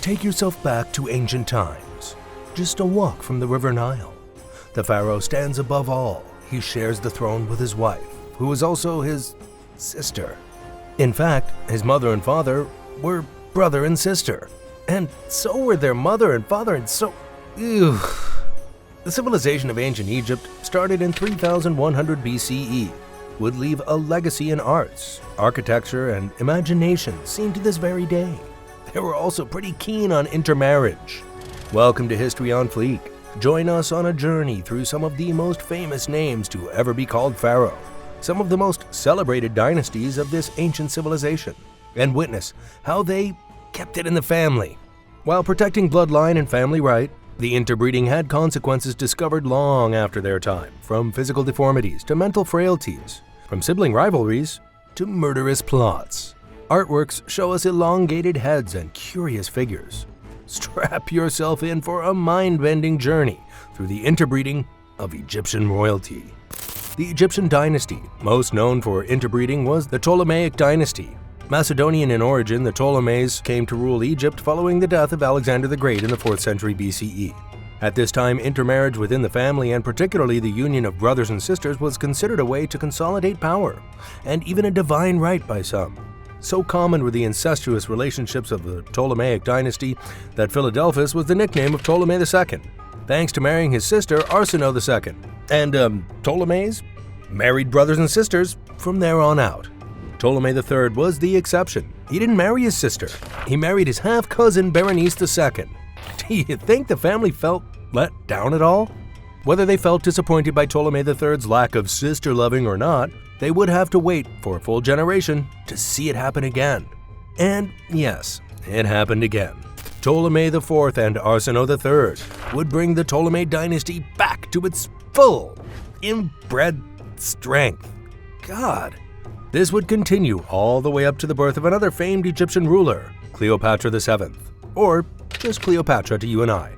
Take yourself back to ancient times, just a walk from the River Nile. The pharaoh stands above all. He shares the throne with his wife, who is also his sister. In fact, his mother and father were brother and sister, and so were their mother and father, and so... Ew. The civilization of ancient Egypt started in 3100 BCE, would leave a legacy in arts, architecture, and imagination seen to this very day. They were also pretty keen on intermarriage. Welcome to History on Fleek. Join us on a journey through some of the most famous names to ever be called pharaoh, some of the most celebrated dynasties of this ancient civilization, and witness how they kept it in the family. While protecting bloodline and family right, the interbreeding had consequences discovered long after their time, from physical deformities to mental frailties, from sibling rivalries to murderous plots. Artworks show us elongated heads and curious figures. Strap yourself in for a mind-bending journey through the interbreeding of Egyptian royalty. The Egyptian dynasty, most known for interbreeding, was the Ptolemaic dynasty. Macedonian in origin, the Ptolemies came to rule Egypt following the death of Alexander the Great in the 4th century BCE. At this time, intermarriage within the family, and particularly the union of brothers and sisters, was considered a way to consolidate power, and even a divine right by some. So common were the incestuous relationships of the Ptolemaic dynasty that Philadelphus was the nickname of Ptolemy II, thanks to marrying his sister Arsinoe II. And Ptolemies married brothers and sisters from there on out. Ptolemy III was the exception. He didn't marry his sister. He married his half-cousin Berenice II. Do you think the family felt let down at all? Whether they felt disappointed by Ptolemy III's lack of sister-loving or not, they would have to wait for a full generation to see it happen again. And yes, it happened again. Ptolemy IV and Arsinoe III would bring the Ptolemy dynasty back to its full, inbred strength. God. This would continue all the way up to the birth of another famed Egyptian ruler, Cleopatra VII, or just Cleopatra to you and I.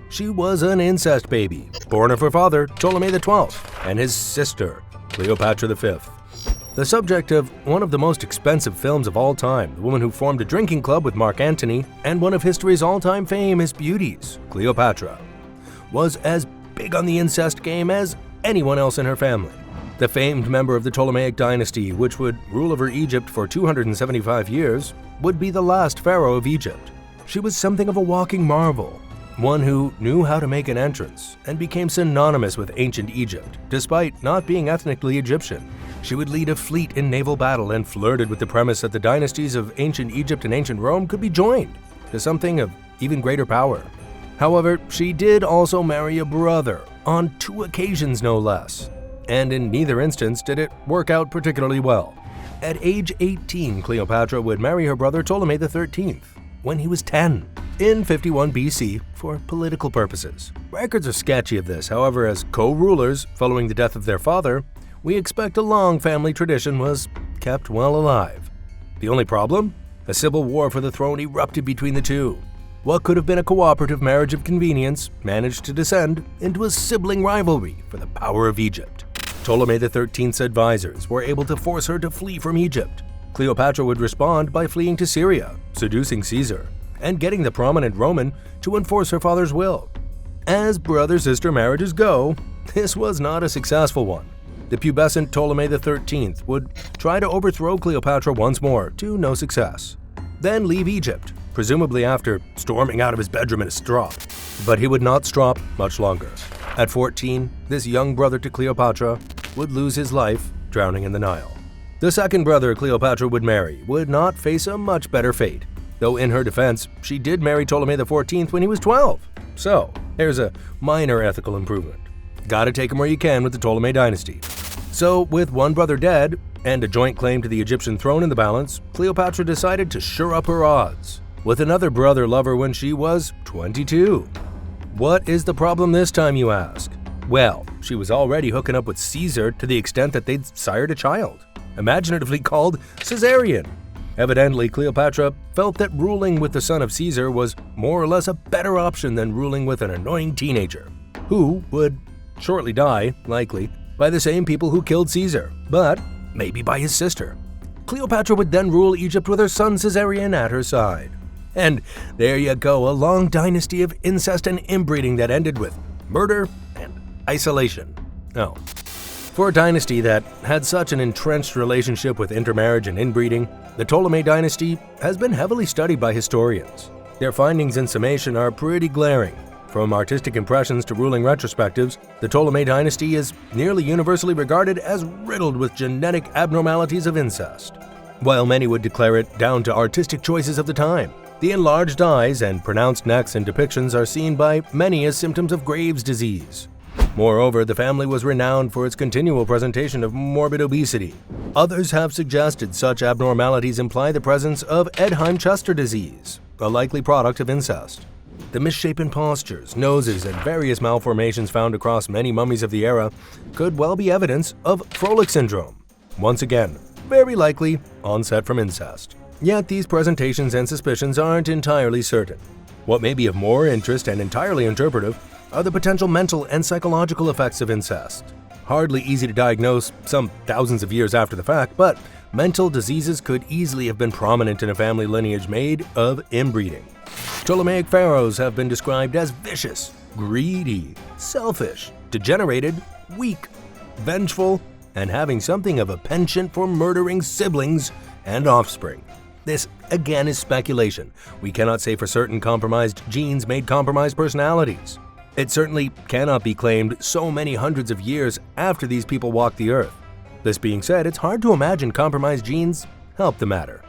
She was an incest baby, born of her father, Ptolemy XII, and his sister, Cleopatra V. The subject of one of the most expensive films of all time, the woman who formed a drinking club with Mark Antony, and one of history's all-time famous beauties, Cleopatra, was as big on the incest game as anyone else in her family. The famed member of the Ptolemaic dynasty, which would rule over Egypt for 275 years, would be the last pharaoh of Egypt. She was something of a walking marvel, one who knew how to make an entrance and became synonymous with ancient Egypt, despite not being ethnically Egyptian. She would lead a fleet in naval battle and flirted with the premise that the dynasties of ancient Egypt and ancient Rome could be joined to something of even greater power. However, she did also marry a brother, on 2 occasions no less, and in neither instance did it work out particularly well. At age 18, Cleopatra would marry her brother Ptolemy XIII when he was 10. In 51 BC for political purposes. Records are sketchy of this, however, as co-rulers following the death of their father, we expect a long family tradition was kept well alive. The only problem? A civil war for the throne erupted between the two. What could have been a cooperative marriage of convenience managed to descend into a sibling rivalry for the power of Egypt. Ptolemy XIII's advisors were able to force her to flee from Egypt. Cleopatra would respond by fleeing to Syria, seducing Caesar, and getting the prominent Roman to enforce her father's will. As brother-sister marriages go, this was not a successful one. The pubescent Ptolemy XIII would try to overthrow Cleopatra once more, to no success. Then leave Egypt, presumably after storming out of his bedroom in a strop. But he would not strop much longer. At 14, this young brother to Cleopatra would lose his life drowning in the Nile. The second brother Cleopatra would marry would not face a much better fate. Though in her defense, she did marry Ptolemy XIV when he was 12. So, there's a minor ethical improvement. Gotta take him where you can with the Ptolemy dynasty. So, with one brother dead, and a joint claim to the Egyptian throne in the balance, Cleopatra decided to shore up her odds with another brother lover when she was 22. What is the problem this time, you ask? Well, she was already hooking up with Caesar to the extent that they'd sired a child, imaginatively called Caesarion. Evidently, Cleopatra felt that ruling with the son of Caesar was more or less a better option than ruling with an annoying teenager, who would shortly die, likely, by the same people who killed Caesar, but maybe by his sister. Cleopatra would then rule Egypt with her son Caesarion at her side. And there you go, a long dynasty of incest and inbreeding that ended with murder and isolation. Oh. For a dynasty that had such an entrenched relationship with intermarriage and inbreeding, the Ptolemy dynasty has been heavily studied by historians. Their findings in summation are pretty glaring. From artistic impressions to ruling retrospectives, the Ptolemy dynasty is nearly universally regarded as riddled with genetic abnormalities of incest. While many would declare it down to artistic choices of the time, the enlarged eyes and pronounced necks in depictions are seen by many as symptoms of Graves' disease. Moreover, the family was renowned for its continual presentation of morbid obesity. Others have suggested such abnormalities imply the presence of Edheim-Chester disease, a likely product of incest. The misshapen postures, noses, and various malformations found across many mummies of the era could well be evidence of Froelich syndrome. Once again, very likely onset from incest. Yet these presentations and suspicions aren't entirely certain. What may be of more interest and entirely interpretive are the potential mental and psychological effects of incest. Hardly easy to diagnose some thousands of years after the fact, but mental diseases could easily have been prominent in a family lineage made of inbreeding. Ptolemaic pharaohs have been described as vicious, greedy, selfish, degenerated, weak, vengeful, and having something of a penchant for murdering siblings and offspring. This, again, is speculation. We cannot say for certain compromised genes made compromised personalities. It certainly cannot be claimed so many hundreds of years after these people walked the earth. This being said, it's hard to imagine compromised genes help the matter.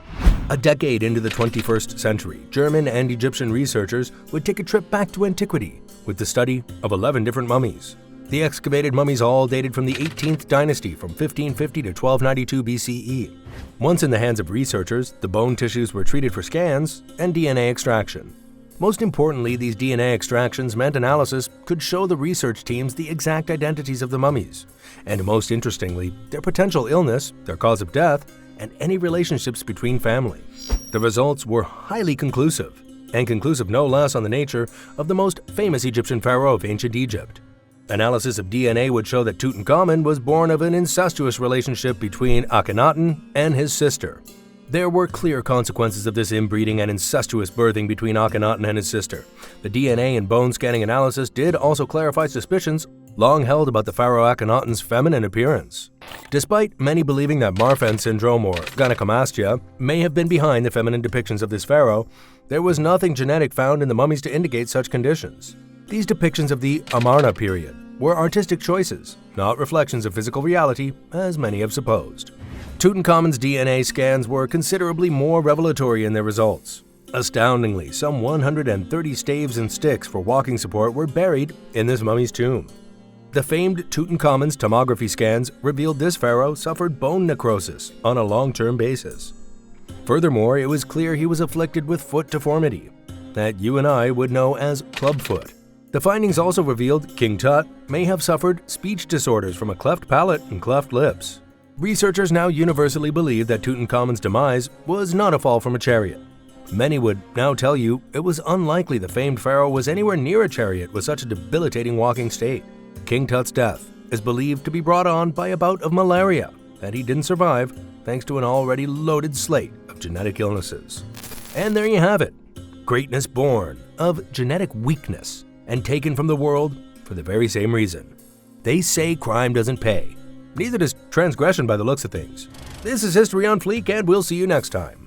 A decade into the 21st century, German and Egyptian researchers would take a trip back to antiquity with the study of 11 different mummies. The excavated mummies all dated from the 18th dynasty from 1550 to 1292 BCE. Once in the hands of researchers, the bone tissues were treated for scans and DNA extraction. Most importantly, these DNA extractions meant analysis could show the research teams the exact identities of the mummies, and most interestingly, their potential illness, their cause of death, and any relationships between family. The results were highly conclusive, and conclusive no less on the nature of the most famous Egyptian pharaoh of ancient Egypt. Analysis of DNA would show that Tutankhamun was born of an incestuous relationship between Akhenaten and his sister. There were clear consequences of this inbreeding and incestuous birthing between Akhenaten and his sister. The DNA and bone scanning analysis did also clarify suspicions long held about the pharaoh Akhenaten's feminine appearance. Despite many believing that Marfan syndrome or gynecomastia may have been behind the feminine depictions of this pharaoh, there was nothing genetic found in the mummies to indicate such conditions. These depictions of the Amarna period were artistic choices, not reflections of physical reality, as many have supposed. Tutankhamun's DNA scans were considerably more revelatory in their results. Astoundingly, some 130 staves and sticks for walking support were buried in this mummy's tomb. The famed Tutankhamun's tomography scans revealed this pharaoh suffered bone necrosis on a long-term basis. Furthermore, it was clear he was afflicted with foot deformity, that you and I would know as clubfoot. The findings also revealed King Tut may have suffered speech disorders from a cleft palate and cleft lips. Researchers now universally believe that Tutankhamun's demise was not a fall from a chariot. Many would now tell you it was unlikely the famed pharaoh was anywhere near a chariot with such a debilitating walking state. King Tut's death is believed to be brought on by a bout of malaria that he didn't survive thanks to an already loaded slate of genetic illnesses. And there you have it. Greatness born of genetic weakness and taken from the world for the very same reason. They say crime doesn't pay. Neither does transgression by the looks of things. This is History on Fleek, and we'll see you next time.